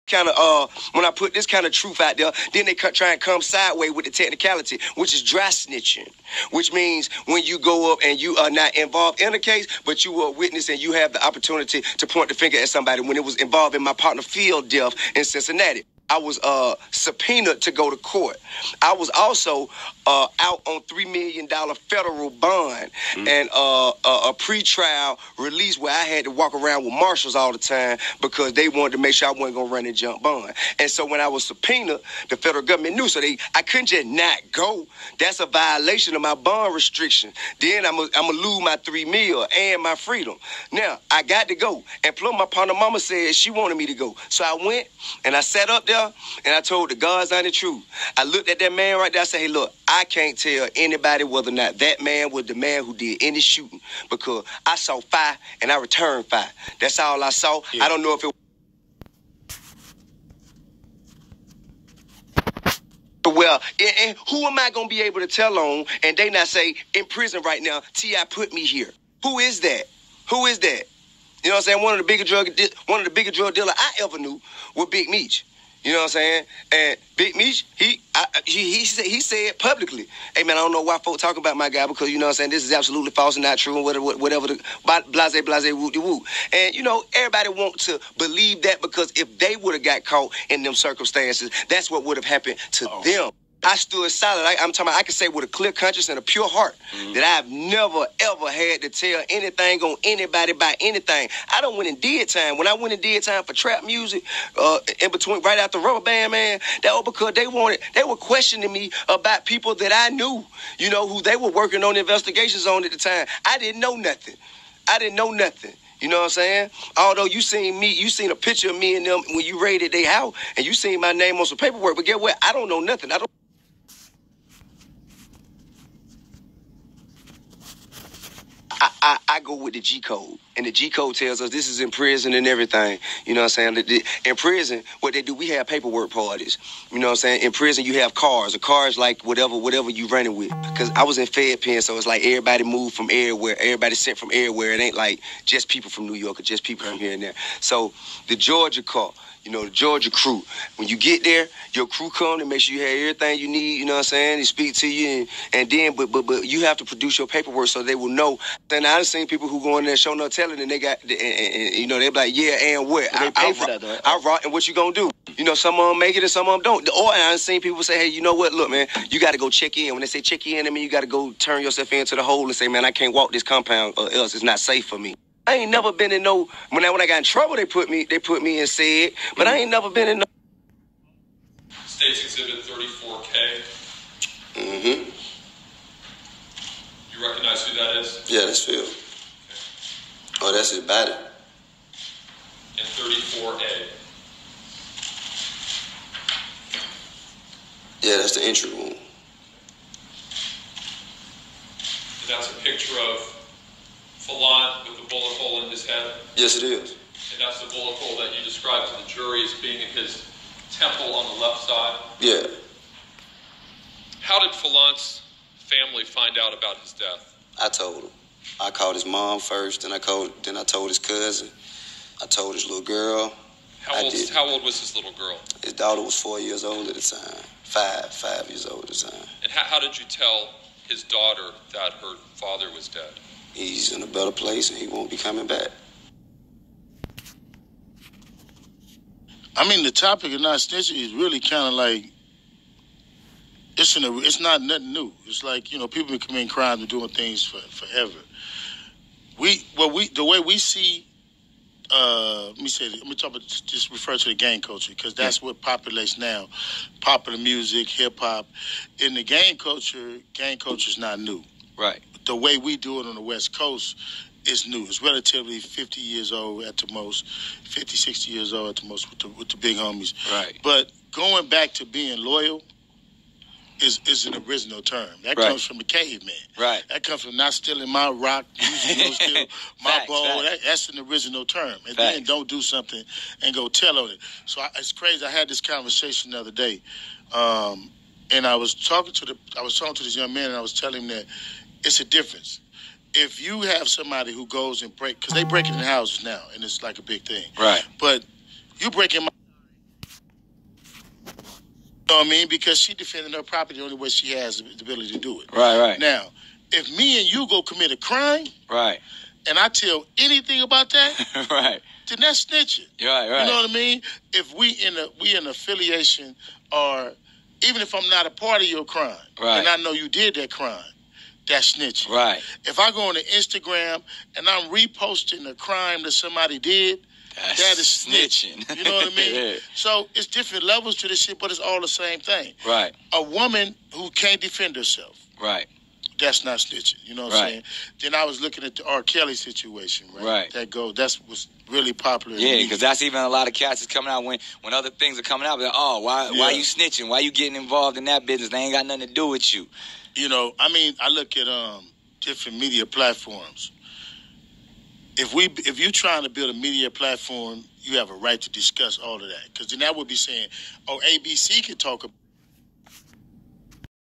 kind of when I put this kind of truth out there, then they try and come sideways with the technicality, which is dry snitching, which means when you go up and you are not involved in a case, but you were a witness and you have the opportunity to point the finger at somebody. When it was involved in my partner Phil death in Cincinnati, I was subpoenaed to go to court. I was also out on $3 million federal bond and a pretrial release where I had to walk around with marshals all the time because they wanted to make sure I wasn't going to run and jump bond. And so when I was subpoenaed, the federal government knew, so I couldn't just not go. That's a violation of my bond restriction. Then I'm gonna lose my $3 million and my freedom. Now, I got to go. And plus my partner mama said she wanted me to go. So I went and I sat up there and I told the God's honest truth. I looked at that man right there. I said, hey, look, I can't tell anybody whether or not that man was the man who did any shooting because I saw fire and I returned fire. That's all I saw. Yeah. I don't know if it well, and who am I going to be able to tell on and they not say, in prison right now, T.I. put me here? Who is that? Who is that? You know what I'm saying? One of the bigger drug dealers I ever knew was Big Meech. You know what I'm saying? And Big Meech, he said publicly, hey, man, I don't know why folks talking about my guy because, you know what I'm saying, this is absolutely false and not true and whatever the blase, woo-de-woo. And, you know, everybody wants to believe that because if they would have got caught in them circumstances, that's what would have happened to them. I stood solid. I'm talking about I can say with a clear conscience and a pure heart that I've never, ever had to tell anything on anybody about anything. I done went and did time. When I went and did time for trap music, in between, right after Rubber Band, man, that was because they were questioning me about people that I knew, you know, who they were working on investigations on at the time. I didn't know nothing. You know what I'm saying? Although you seen a picture of me and them when you raided their house and you seen my name on some paperwork, but get what? I don't know nothing. I go with the G code, and the G code tells us this is in prison and everything. You know what I'm saying? In prison, what they do, we have paperwork parties. You know what I'm saying? In prison, you have cars. A car is like whatever you running with. Because I was in Fed Pen, so it's like everybody moved from everywhere. Everybody sent from everywhere. It ain't like just people from New York or just people from here and there. So the Georgia car, you know, the Georgia crew. When you get there, your crew come to make sure you have everything you need, you know what I'm saying? They speak to you, and then, but you have to produce your paperwork so they will know. And I've seen people who go in there, show no telling, and they got, and you know, they be like, yeah, and what? Well, they pay for that, though. I rock, and what you gonna do? You know, some of them make it and some of them don't. Or I've seen people say, hey, you know what? Look, man, you got to go check in. When they say check in, I mean, you got to go turn yourself into the hole and say, man, I can't walk this compound or else it's not safe for me. I ain't never been in no. When I got in trouble, they put me and said, but I ain't never been in no. State's Exhibit 34K. Mm-hmm. You recognize who that is? Yeah, that's Phil. Okay. Oh, that's his body. And 34A. Yeah, that's the entry wound. And that's a picture of Fallant with the bullet hole in his head? Yes, it is. And that's the bullet hole that you described to the jury as being in his temple on the left side? Yeah. How did Fallant's family find out about his death? I told him. I called his mom first, then I told his cousin. I told his little girl. How old was his little girl? His daughter was 4 years old at the time. Five years old at the time. And how did you tell his daughter that her father was dead? He's in a better place and he won't be coming back. I mean, the topic of not snitching is really kind of like, it's not nothing new. It's like, you know, people been committing crimes and doing things forever. The way we see, let me talk about, just refer to the gang culture, because that's what populates now. Popular music, hip hop. In the gang culture is not new. Right. The way we do it on the West Coast is new. It's relatively 50 years old at the most, 50, 60 years old at the most with the big homies. Right. But going back to being loyal is an original term. That comes from the caveman. Right. That comes from not stealing my rock, using no steal my ball. That's an original term. And then don't do something and go tell on it. So it's crazy. I had this conversation the other day, and I was talking to this young man, and I was telling him that it's a difference. If you have somebody who goes and because they break it in houses now, and it's like a big thing. Right. But you break in my know what I mean? Because she defending her property the only way she has the ability to do it. Right. Now, if me and you go commit a crime, right, and I tell anything about that, right, then that's snitching. Right. You know what I mean? If we in affiliation, or even if I'm not a part of your crime, right, and I know you did that crime, that's snitching. Right. If I go on to Instagram and I'm reposting a crime that somebody did, that is snitching. You know what I mean? Yeah. So it's different levels to this shit, but it's all the same thing. Right. A woman who can't defend herself. Right. That's not snitching. You know what I'm saying? Then I was looking at the R. Kelly situation, right? That was really popular. Yeah, because that's even a lot of cats is coming out when other things are coming out. Like, why you snitching? Why you getting involved in that business? They ain't got nothing to do with you. You know, I mean, I look at different media platforms. If you're trying to build a media platform, you have a right to discuss all of that. Because then that would be saying, ABC can talk about